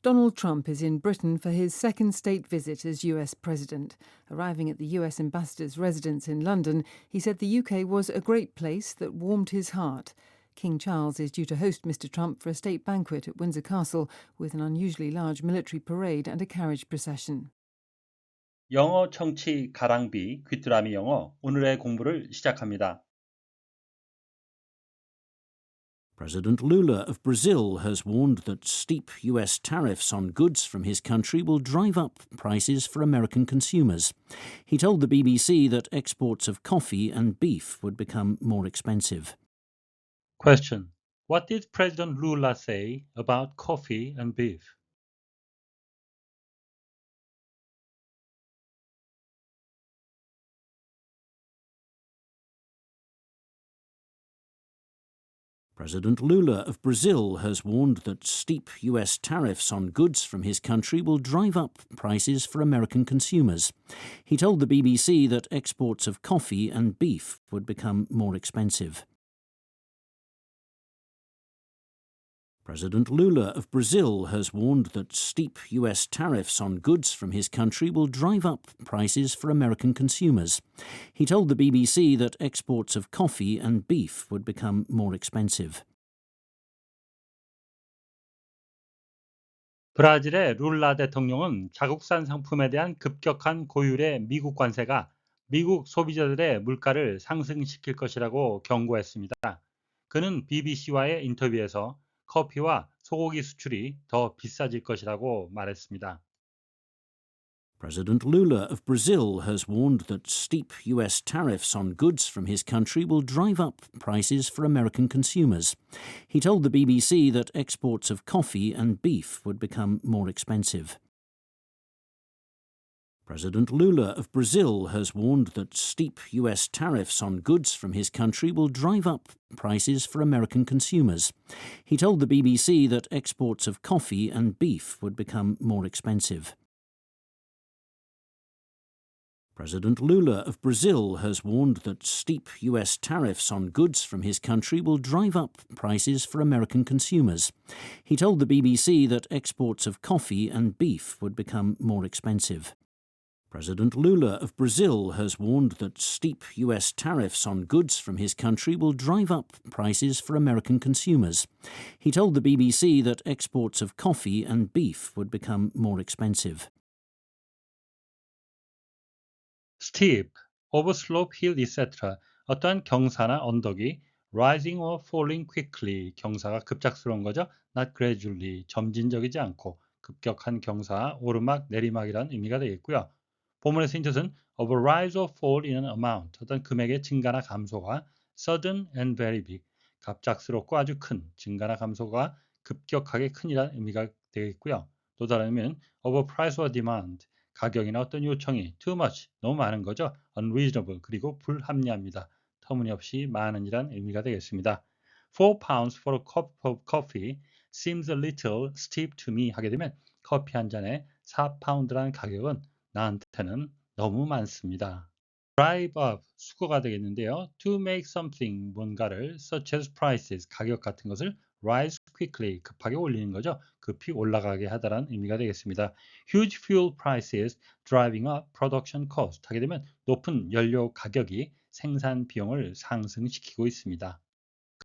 Donald Trump is in Britain for his second state visit as US president. Arriving at the US ambassador's residence in London, he said the UK was a great place that warmed his heart. King Charles is due to host Mr Trump for a state banquet at Windsor Castle with an unusually large military parade and a carriage procession. 영어 청취 가랑비 귀뚜라미 영어 오늘의 공부를 시작합니다. President Lula of Brazil has warned that steep US tariffs on goods from his country will drive up prices for American consumers. He told the BBC that exports of coffee and beef would become more expensive. Question. What did President Lula say about coffee and beef? President Lula of Brazil has warned that steep US tariffs on goods from his country will drive up prices for American consumers. He told the BBC that exports of coffee and beef would become more expensive. President Lula of Brazil has warned that steep US tariffs on goods from his country will drive up prices for American consumers. He told the BBC that exports of coffee and beef would become more expensive. 브라질의 룰라 대통령은 자국산 상품에 대한 급격한 고율의 미국 관세가 미국 소비자들의 물가를 상승시킬 것이라고 경고했습니다. 그는 BBC와의 인터뷰에서 커피와 소고기 수출이 더 비싸질 것이라고 말했습니다. President Lula of Brazil has warned that steep US tariffs on goods from his country will drive up prices for American consumers. He told the BBC that exports of coffee and beef would become more expensive. President Lula of Brazil has warned that steep US tariffs on goods from his country will drive up prices for American consumers. He told the BBC that exports of coffee and beef would become more expensive. President Lula of Brazil has warned that steep US tariffs on goods from his country will drive up prices for American consumers. He told the BBC that exports of coffee and beef would become more expensive. President Lula of Brazil has warned that steep US tariffs on goods from his country will drive up prices for American consumers. He told the BBC that exports of coffee and beef would become more expensive. Steep, over slope, hill, etc. 어떠한 경사나 언덕이 rising or falling quickly, 경사가 급작스러운 거죠. Not gradually, 점진적이지 않고 급격한 경사, 오르막, 내리막이라는 의미가 되겠고요. 본문의 인 뜻은 of a rise or fall in an amount, 어떤 금액의 증가나 감소가 sudden and very big, 갑작스럽고 아주 큰, 증가나 감소가 급격하게 큰이라는 의미가 되겠고요. 또 다른 의미는 of a price or demand, 가격이나 어떤 요청이 too much, 너무 많은 거죠. unreasonable, 그리고 불합리합니다. 터무니없이 많은이란 의미가 되겠습니다. 4 pounds for a cup of coffee seems a little steep to me 하게 되면 커피 한 잔에 4파운드라는 가격은 나한테는 너무 많습니다. drive up, 수거가 되겠는데요. to make something, 뭔가를 such as prices, 가격 같은 것을 rise quickly, 급하게 올리는 거죠. 급히 올라가게 하다라는 의미가 되겠습니다. huge fuel prices driving up production cost 하게 되면 높은 연료 가격이 생산 비용을 상승시키고 있습니다.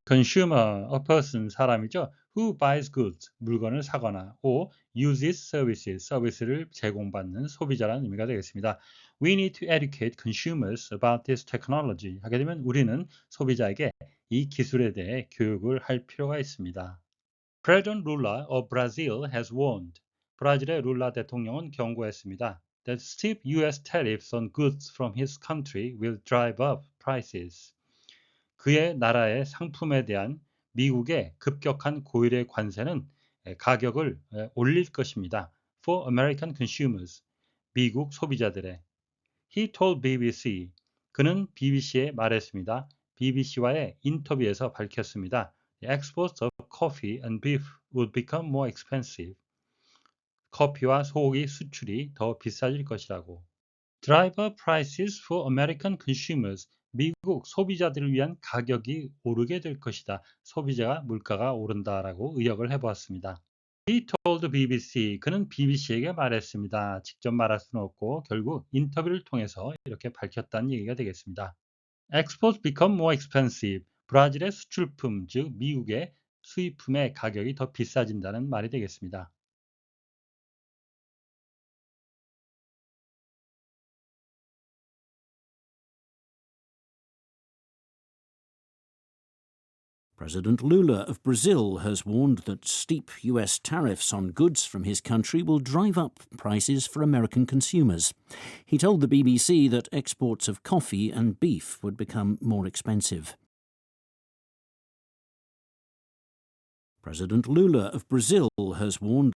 consumer, a person, 사람이죠. who buys goods, 물건을 사거나 or uses services, 서비스를 제공받는 소비자라는 의미가 되겠습니다. We need to educate consumers about this technology 하게 되면 우리는 소비자에게 이 기술에 대해 교육을 할 필요가 있습니다. President Lula of Brazil has warned, 브라질의 룰라 대통령은 경고했습니다. that steep US tariffs on goods from his country will drive up prices. 그의 나라의 상품에 대한 미국의 급격한 고율의 관세는 가격을 올릴 것입니다. For American consumers, 미국 소비자들의. He told BBC, 그는 BBC에 말했습니다. BBC와의 인터뷰에서 밝혔습니다. The exports of coffee and beef would become more expensive. 커피와 소고기 수출이 더 비싸질 것이라고. Drive up prices for American consumers. 미국 소비자들을 위한 가격이 오르게 될 것이다. 소비자가 물가가 오른다라고 의역을 해보았습니다. He told the BBC. 그는 BBC에게 말했습니다. 직접 말할 수는 없고 결국 인터뷰를 통해서 이렇게 밝혔다는 얘기가 되겠습니다. Exports become more expensive. 브라질의 수출품, 즉 미국의 수입품의 가격이 더 비싸진다는 말이 되겠습니다. President Lula of Brazil has warned that steep US tariffs on goods from his country will drive up prices for American consumers. He told the BBC that exports of coffee and beef would become more expensive. President Lula of Brazil has warned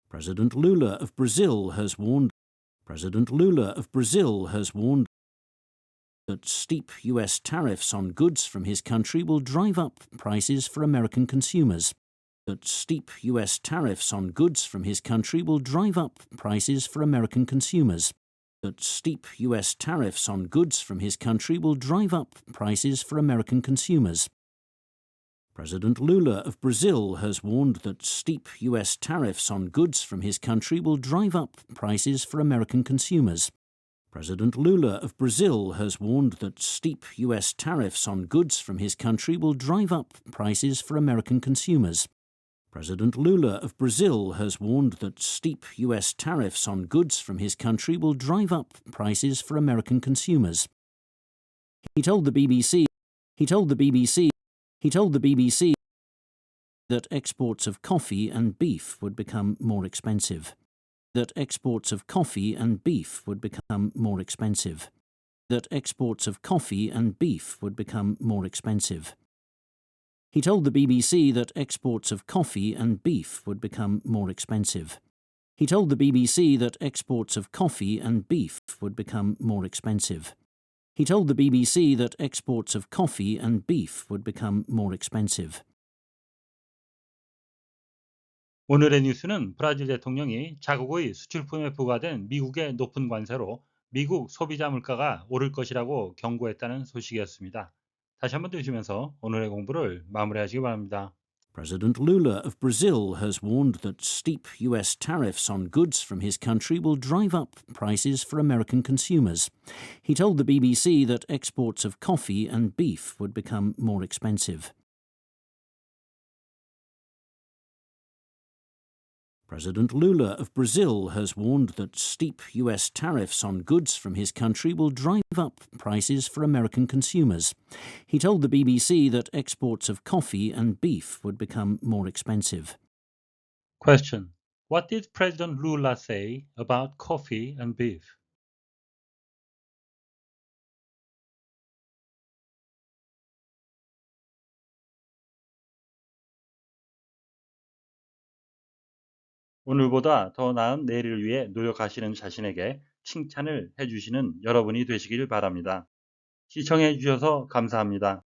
President Lula of Brazil has warned President Lula of Brazil has warned that steep US tariffs on goods from his country will drive up prices for American consumers. That steep US tariffs on goods from his country will drive up prices for American consumers. That steep US tariffs on goods from his country will drive up prices for American consumers. President Lula of Brazil has warned that steep US tariffs on goods from his country will drive up prices for American consumers. President Lula of Brazil has warned that steep US tariffs on goods from his country will drive up prices for American consumers. President Lula of Brazil has warned that steep US tariffs on goods from his country will drive up prices for American consumers. He told the BBC that exports of coffee and beef would become more expensive. That exports of coffee and beef would become more expensive. That exports of coffee and beef would become more expensive. He told the BBC that exports of coffee and beef would become more expensive. He told the BBC that exports of coffee and beef would become more expensive. He told the BBC that exports of coffee and beef would become more expensive. 오늘의 뉴스는 브라질 대통령이 자국의 수출품에 부과된 미국의 높은 관세로 미국 소비자 물가가 오를 것이라고 경고했다는 소식이었습니다. 다시 한번 들으시면서 오늘의 공부를 마무리하시기 바랍니다. President Lula of Brazil has warned that steep US tariffs on goods from his country will drive up prices for American consumers. He told the BBC that exports of coffee and beef would become more expensive. President Lula of Brazil has warned that steep US tariffs on goods from his country will drive up prices for American consumers. He told the BBC that exports of coffee and beef would become more expensive. Question. What did President Lula say about coffee and beef? 오늘보다 더 나은 내일을 위해 노력하시는 자신에게 칭찬을 해주시는 여러분이 되시길 바랍니다. 시청해 주셔서 감사합니다.